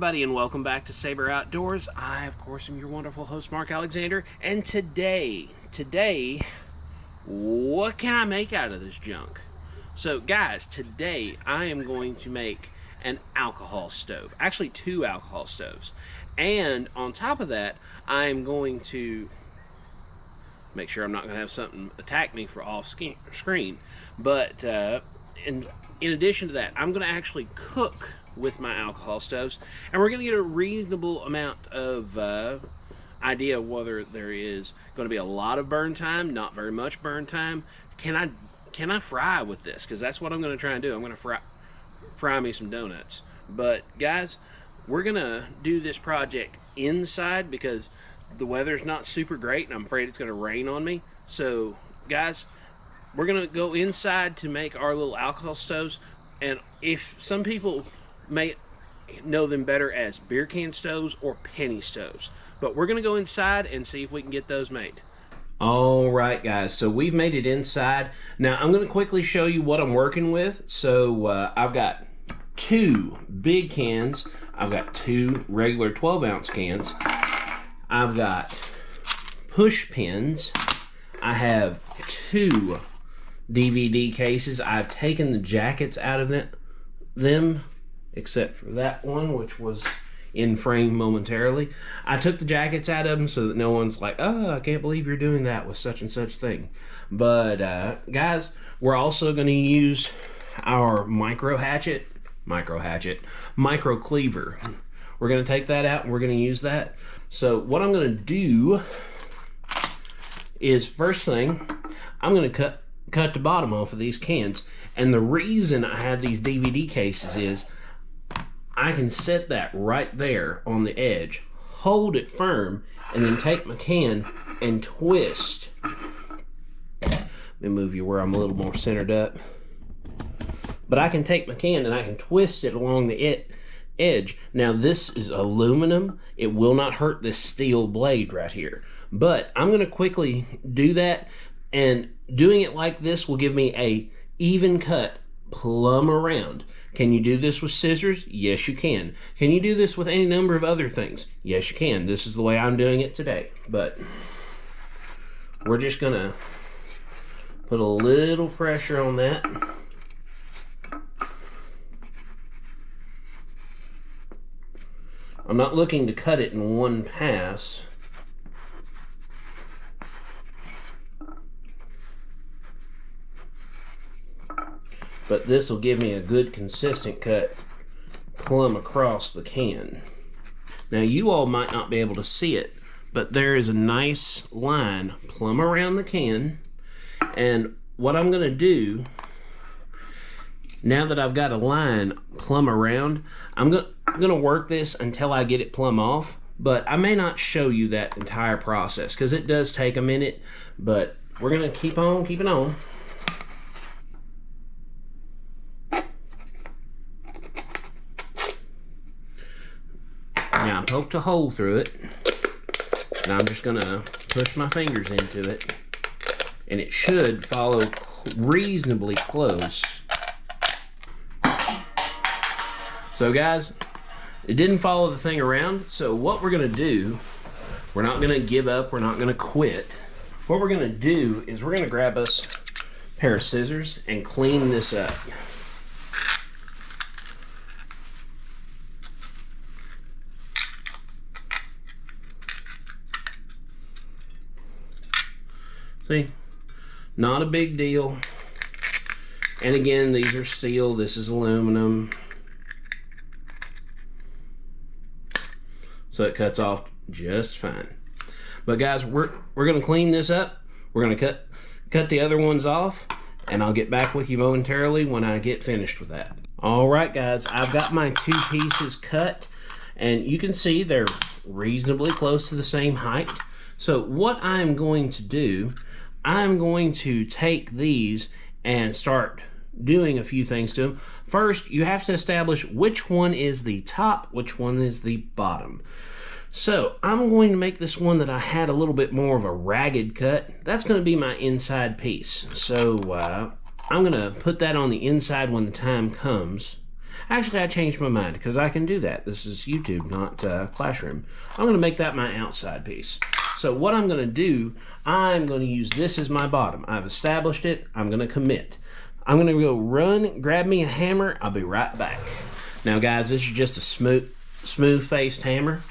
everybody, and welcome back to Saber Outdoors. I, of course, am your wonderful host, Mark Alexander, and today, what can I make out of this junk? So, guys, today I am going to make an alcohol stove. Actually, 2 alcohol stoves. And on top of that, I am going to make sure I'm not going to have something attack me for off screen. But in addition to that, I'm going to actually cook with my alcohol stoves, and we're going to get a reasonable amount of idea of whether there is going to be a lot of burn time, not very much burn time. Can I fry with this? Because that's what I'm going to try and do. I'm going to fry me some donuts. But guys, we're going to do this project inside because the weather's not super great, and I'm afraid it's going to rain on me. So guys, we're going to go inside to make our little alcohol stoves. And if some people may know them better as beer can stoves or penny stoves, but we're going to go inside and see if we can get those made. All right, guys, so we've made it inside. Now I'm going to quickly show you what I'm working with. So I've got 2 big cans. I've got 2 regular 12-ounce cans. I've got push pins. I have 2 DVD cases. I've taken the jackets out of them, except for that one, which was in frame momentarily. I took the jackets out of them so that no one's like, oh, I can't believe you're doing that with such and such thing. But guys, we're also going to use our micro cleaver. We're going to take that out and we're going to use that. So what I'm going to do is, first thing, I'm going to cut the bottom off of these cans. And the reason I have these DVD cases is I can set that right there on the edge, hold it firm, and then take my can and twist. Let me move you where I'm a little more centered up. But I can take my can and I can twist it along the edge. Now this is aluminum. It will not hurt this steel blade right here. But I'm going to quickly do that, and doing it like this will give me a even cut plumb around. Can you do this with scissors? Yes, you can. Can you do this with any number of other things? Yes, you can. This is the way I'm doing it today. But we're just going to put a little pressure on that. I'm not looking to cut it in one pass. But this will give me a good consistent cut plumb across the can. Now you all might not be able to see it, but there is a nice line plumb around the can. And what I'm going to do, now that I've got a line plumb around, I'm going to work this until I get it plumb off. But I may not show you that entire process because it does take a minute. But we're going to keep on keeping on. Now I poked a hole through it, and I'm just going to push my fingers into it, and it should follow reasonably close. So guys, it didn't follow the thing around, so what we're going to do, we're not going to give up, we're not going to quit. What we're going to do is we're going to grab us a pair of scissors and clean this up. See, not a big deal. And again, these are steel, this is aluminum. So it cuts off just fine. But guys, we're gonna clean this up. We're gonna cut the other ones off, and I'll get back with you momentarily when I get finished with that. All right, guys, I've got my 2 pieces cut, and you can see they're reasonably close to the same height. So what I'm going to do, I'm going to take these and start doing a few things to them. First, you have to establish which one is the top, which one is the bottom. So I'm going to make this one that I had a little bit more of a ragged cut. That's going to be my inside piece. So I'm going to put that on the inside when the time comes. Actually, I changed my mind because I can do that. This is YouTube, not Classroom. I'm going to make that my outside piece. So what I'm going to do, I'm going to use this as my bottom. I've established it. I'm going to commit. I'm going to go run, grab me a hammer. I'll be right back. Now, guys, this is just a smooth-faced hammer.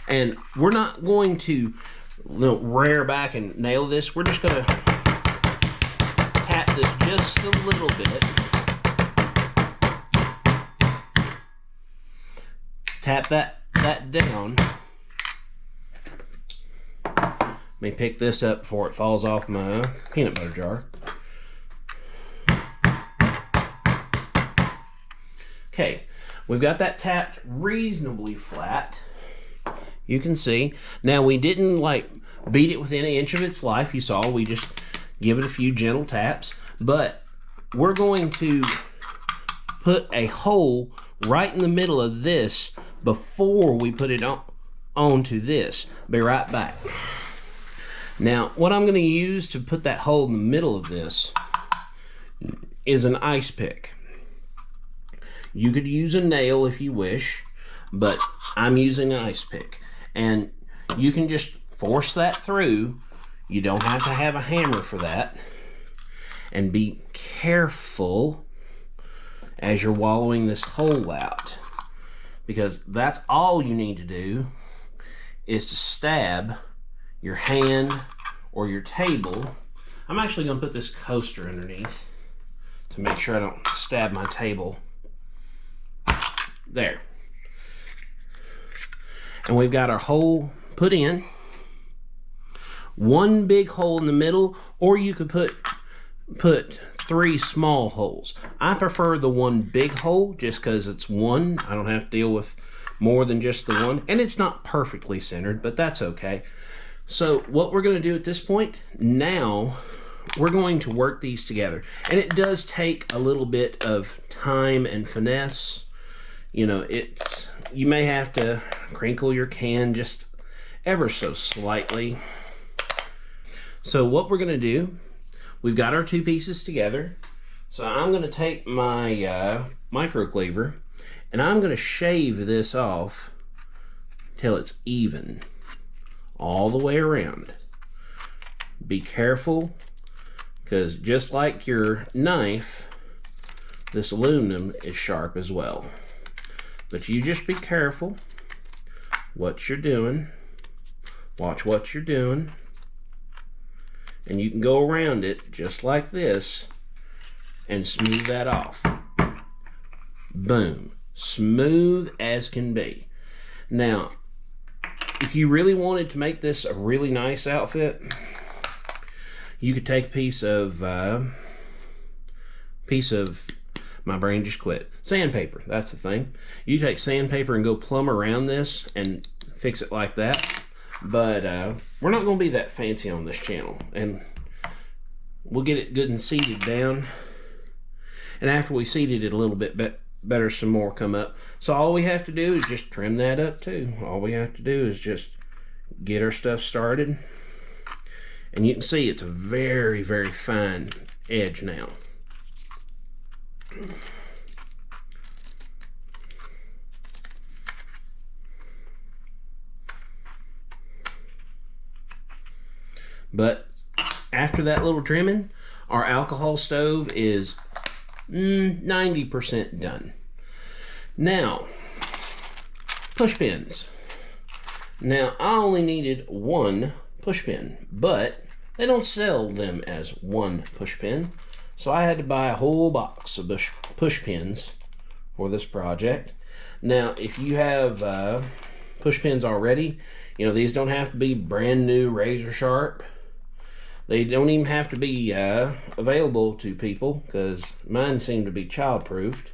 And we're not going to rear back and nail this. We're just going to tap this just a little bit. Tap that down. Let me pick this up before it falls off my peanut butter jar. Okay, we've got that tapped reasonably flat. You can see. Now, we didn't like beat it within an inch of its life. You saw we just give it a few gentle taps. But we're going to put a hole right in the middle of this before we put it onto this. Be right back. Now, what I'm going to use to put that hole in the middle of this is an ice pick. You could use a nail if you wish, but I'm using an ice pick. And you can just force that through. You don't have to have a hammer for that. And be careful as you're wallowing this hole out, because that's all you need to do is to stab your hand or your table. I'm actually going to put this coaster underneath to make sure I don't stab my table. There. And we've got our hole put in. One big hole in the middle, or you could put 3 small holes. I prefer the one big hole just because it's one. I don't have to deal with more than just the one. And it's not perfectly centered, but that's okay. So what we're going to do at this point, now we're going to work these together. And it does take a little bit of time and finesse. You know, you may have to crinkle your can just ever so slightly. So what we're going to do, we've got our 2 pieces together. So I'm going to take my micro cleaver and I'm going to shave this off till it's even all the way around. Be careful, because just like your knife, this aluminum is sharp as well. But you just be careful what you're doing. Watch what you're doing. And you can go around it just like this and smooth that off. Boom. Smooth as can be. Now, if you really wanted to make this a really nice outfit, you could take a piece of my brain just quit. Sandpaper, that's the thing. You take sandpaper and go plumb around this and fix it like that. But we're not going to be that fancy on this channel. And we'll get it good and seated down. And after we seated it a little bit better, some more come up. So all we have to do is just trim that up too. All we have to do is just get our stuff started. And you can see it's a very, very fine edge now. But after that little trimming, our alcohol stove is 90% done. Now, push pins. Now, I only needed 1 push pin, but they don't sell them as 1 push pin. So I had to buy a whole box of push pins for this project. Now, if you have push pins already, you know, these don't have to be brand new razor sharp. They don't even have to be available to people, because mine seem to be child-proofed,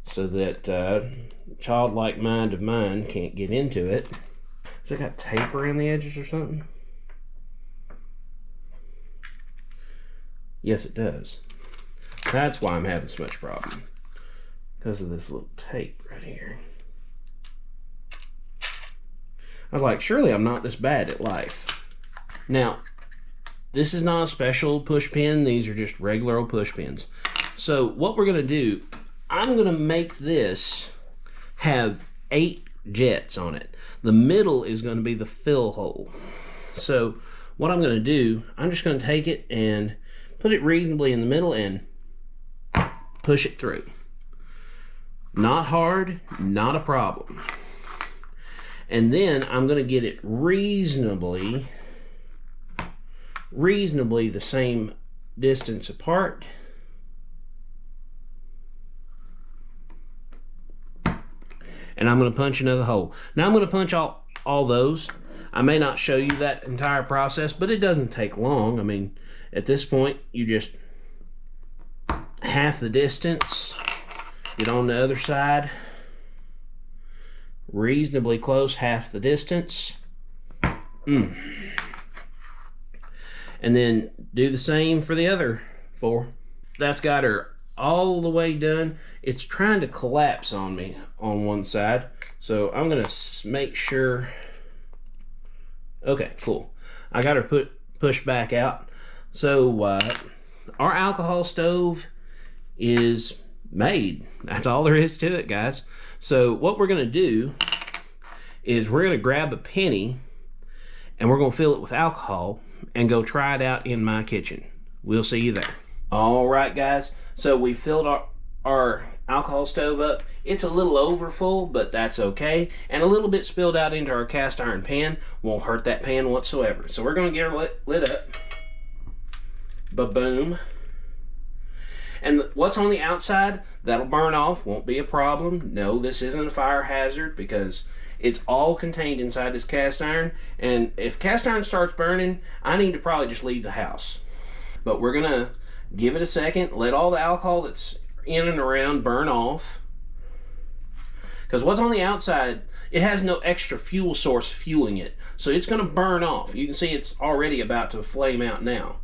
so that childlike mind of mine can't get into it. Has it got tape around the edges or something? Yes, it does. That's why I'm having so much problem, because of this little tape right here. I was like, surely I'm not this bad at life. Now, this is not a special push pin. These are just regular old push pins. So what we're going to do, I'm gonna make this have 8 jets on it. The middle is gonna be the fill hole. So what I'm gonna do, I'm just gonna take it and put it reasonably in the middle and push it through. Not hard, not a problem. And then I'm gonna get it reasonably the same distance apart. And I'm going to punch another hole. Now I'm going to punch all those. I may not show you that entire process, but it doesn't take long. I mean, at this point, you just half the distance, get on the other side, reasonably close, half the distance. And then do the same for the other 4. That's got her all the way done. It's trying to collapse on me on one side, so I'm gonna make sure. Okay, cool. I got her pushed back out. So our alcohol stove is made. That's all there is to it, guys. So what we're gonna do is we're gonna grab a penny and we're gonna fill it with alcohol and go try it out in my kitchen. We'll see you there. All right, guys, so we filled our alcohol stove up. It's a little over full, but that's okay. And a little bit spilled out into our cast iron pan. Won't hurt that pan whatsoever. So we're gonna get her lit up. Ba-boom. And what's on the outside, that'll burn off, won't be a problem. No, this isn't a fire hazard because it's all contained inside this cast iron. And if cast iron starts burning, I need to probably just leave the house. But we're gonna give it a second, let all the alcohol that's in and around burn off. Because what's on the outside, it has no extra fuel source fueling it. So it's going to burn off. You can see it's already about to flame out now.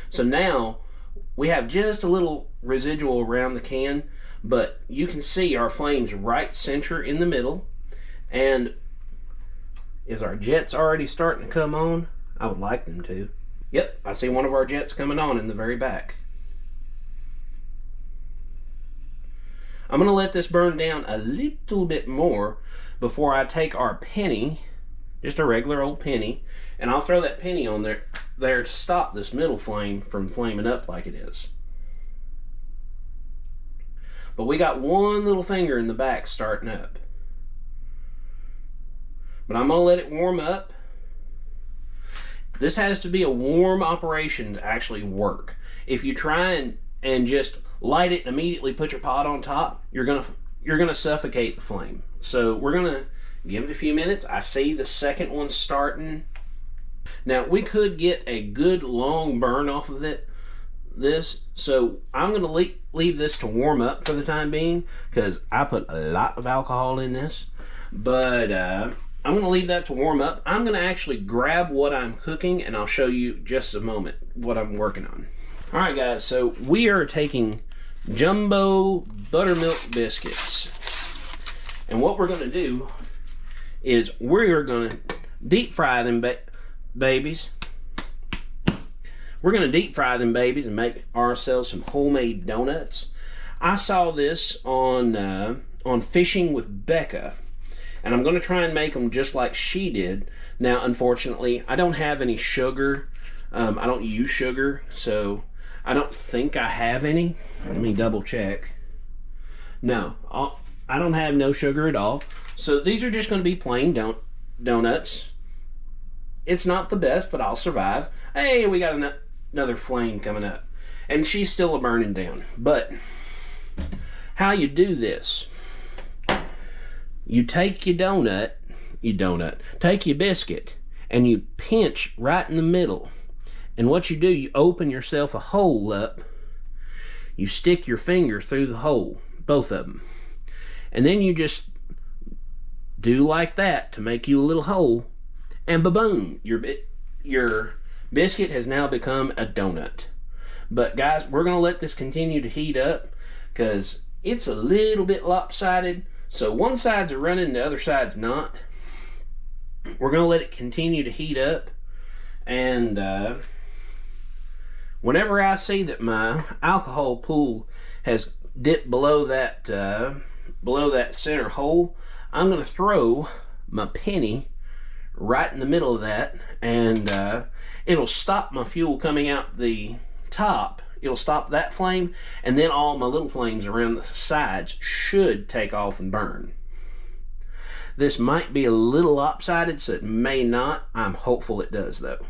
So now we have just a little residual around the can, but you can see our flames right center in the middle. And is our jets already starting to come on? I would like them to. Yep, I see one of our jets coming on in the very back. I'm going to let this burn down a little bit more before I take our penny, just a regular old penny, and I'll throw that penny on there to stop this middle flame from flaming up like it is. But we got one little finger in the back starting up. But I'm going to let it warm up. This has to be a warm operation to actually work. If you try and just light it and immediately put your pot on top, you're gonna suffocate the flame. So we're gonna give it a few minutes. I see the second one starting. Now we could get a good long burn off of this, so I'm gonna leave this to warm up for the time being because I put a lot of alcohol in this. But I'm gonna leave that to warm up. I'm gonna actually grab what I'm cooking and I'll show you just a moment what I'm working on. All right, guys, so we are taking jumbo buttermilk biscuits. And what we're gonna do is we're gonna deep fry them babies. We're gonna deep fry them babies and make ourselves some homemade donuts. I saw this on Fishing with Becca, and I'm gonna try and make them just like she did. Now, unfortunately, I don't have any sugar. I don't use sugar, so I don't think I have any. Let me double check. No, I don't have no sugar at all. So these are just going to be plain donuts. It's not the best, but I'll survive. Hey, we got another flame coming up. And she's still burning down. But how you do this, you take your take your biscuit, and you pinch right in the middle. And what you do, you open yourself a hole up. You stick your finger through the hole, both of them. And then you just do like that to make you a little hole. And ba-boom, your biscuit has now become a donut. But guys, we're going to let this continue to heat up because it's a little bit lopsided. So one side's running, the other side's not. We're going to let it continue to heat up. And Whenever I see that my alcohol pool has dipped below that center hole, I'm going to throw my penny right in the middle of that, and it'll stop my fuel coming out the top. It'll stop that flame, and then all my little flames around the sides should take off and burn. This might be a little lopsided, so it may not. I'm hopeful it does, though.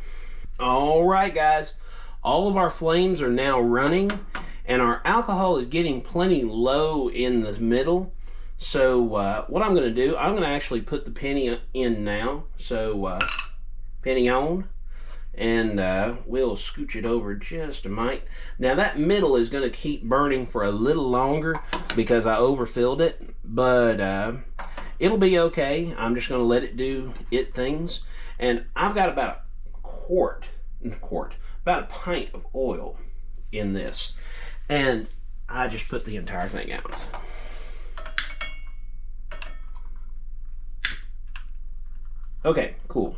All right, guys. All of our flames are now running, and our alcohol is getting plenty low in the middle. So what I'm going to do, I'm going to actually put the penny in now. So penny on, and we'll scooch it over just a mite. Now that middle is going to keep burning for a little longer because I overfilled it, but it'll be okay. I'm just going to let it do its things. And I've got about about a pint of oil in this, and I just put the entire thing out. Okay, cool.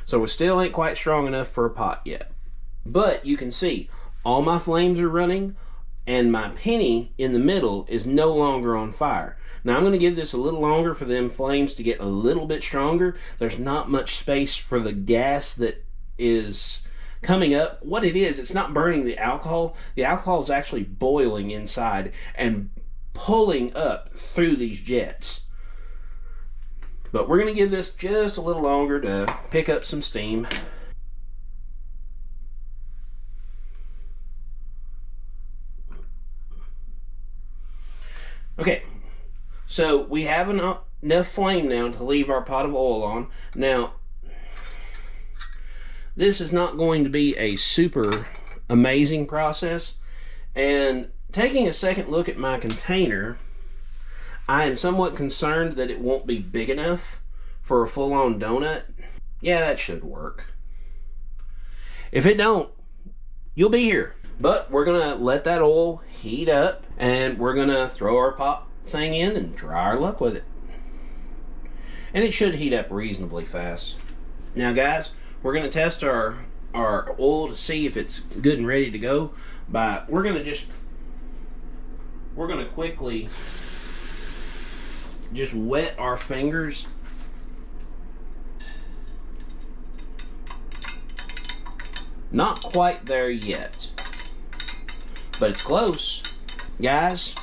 So we still ain't quite strong enough for a pot yet, but you can see all my flames are running, and my penny in the middle is no longer on fire. Now I'm going to give this a little longer for them flames to get a little bit stronger. There's not much space for the gas that is coming up. What it is, it's not burning the alcohol. The alcohol is actually boiling inside and pulling up through these jets. But we're going to give this just a little longer to pick up some steam. Okay, so we have enough flame now to leave our pot of oil on. Now, this is not going to be a super amazing process, and taking a second look at my container, I am somewhat concerned that it won't be big enough for a full-on donut. Yeah, that should work. If it don't, you'll be here. But we're gonna let that oil heat up, and we're gonna throw our pot thing in and try our luck with it. And it should heat up reasonably fast. Now guys, we're gonna test our oil to see if it's good and ready to go. But we're gonna quickly just wet our fingers. Not quite there yet, but it's close. Guys,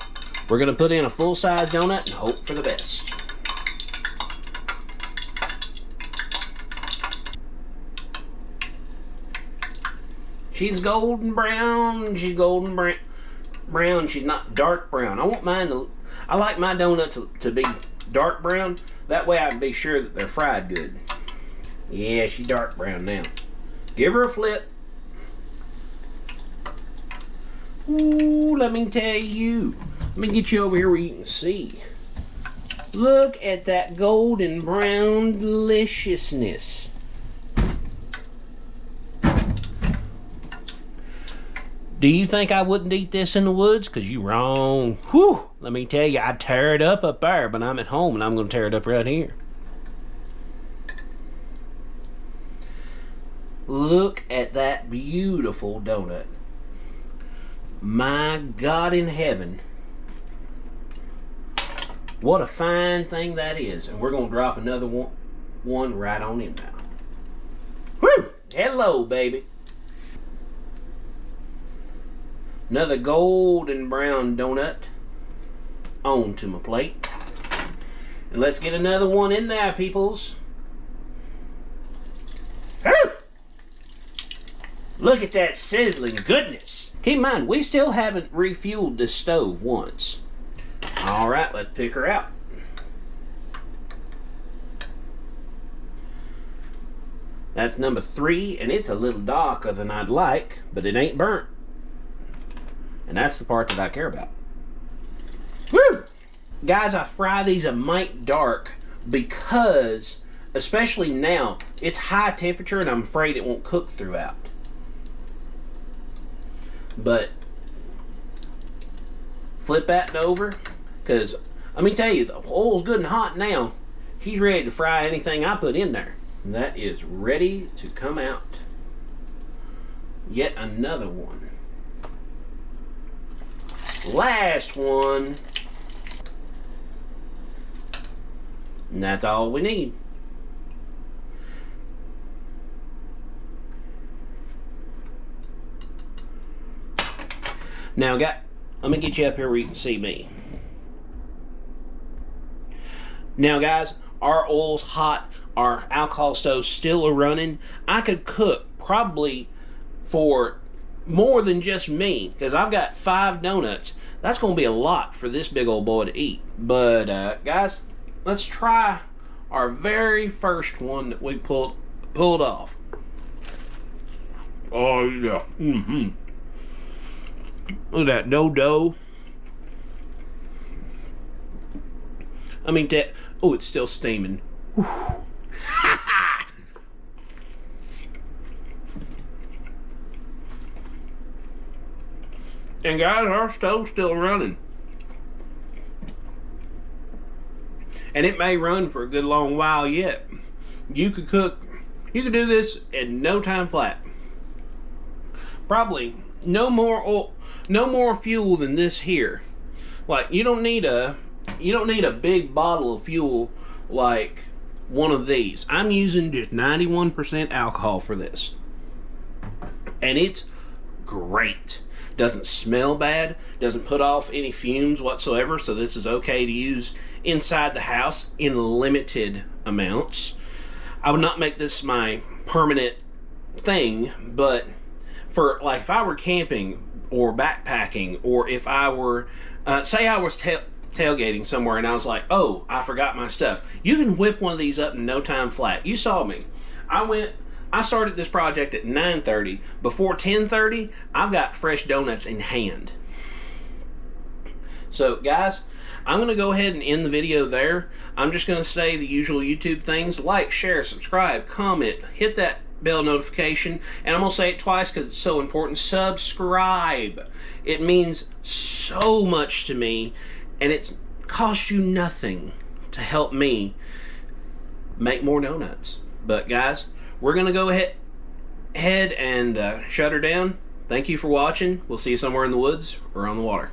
we're gonna put in a full-size donut and hope for the best. She's golden brown. She's golden brown. She's not dark brown. I want mine to, I like my donuts to be dark brown. That way I can be sure that they're fried good. Yeah, she's dark brown now. Give her a flip. Ooh, let me tell you. Let me get you over here where you can see. Look at that golden brown deliciousness. Do you think I wouldn't eat this in the woods? Because you're wrong. Whew, let me tell you, I'd tear it up there, but I'm at home and I'm going to tear it up right here. Look at that beautiful donut. My God in heaven. What a fine thing that is. And we're going to drop another one right on in now. Whew! Hello, baby. Another golden brown donut onto my plate. And let's get another one in there, peoples. Woo! Look at that sizzling goodness. Keep in mind, we still haven't refueled this stove once. All right, let's pick her out. That's number 3, and it's a little darker than I'd like, but it ain't burnt. And that's the part that I care about. Woo! Guys, I fry these a mite dark because, especially now, it's high temperature and I'm afraid it won't cook throughout. But flip that over, because let me tell you, the oil's good and hot now. She's ready to fry anything I put in there. that is ready to come out. Yet another one. Last one. And that's all we need. Now, let me get you up here where you can see me. Now, guys, our oil's hot. Our alcohol stove's still running. I could cook probably for more than just me, because I've got 5 donuts. That's going to be a lot for this big old boy to eat. But, guys, let's try our very first one that we pulled off. Oh, yeah. Mm-hmm. Look at that dough. I mean, oh, it's still steaming. And guys, our stove's still running. And it may run for a good long while yet. You could do this in no time flat. Probably no more oil, no more fuel than this here. Like, you don't need a big bottle of fuel like one of these. I'm using just 91% alcohol for this. And it's great. Doesn't smell bad, doesn't put off any fumes whatsoever, so this is okay to use inside the house in limited amounts. I would not make this my permanent thing, but for, like, if I were camping or backpacking, or if I were, say I was tailgating somewhere and I was like, oh, I forgot my stuff. You can whip one of these up in no time flat. You saw me. I started this project at 9:30. Before 10:30, I've got fresh donuts in hand. So, guys, I'm going to go ahead and end the video there. I'm just going to say the usual YouTube things. Like, share, subscribe, comment, hit that bell notification. And I'm going to say it twice because it's so important. Subscribe. It means so much to me. And it costs you nothing to help me make more donuts. But, guys, we're going to go ahead and shut her down. Thank you for watching. We'll see you somewhere in the woods or on the water.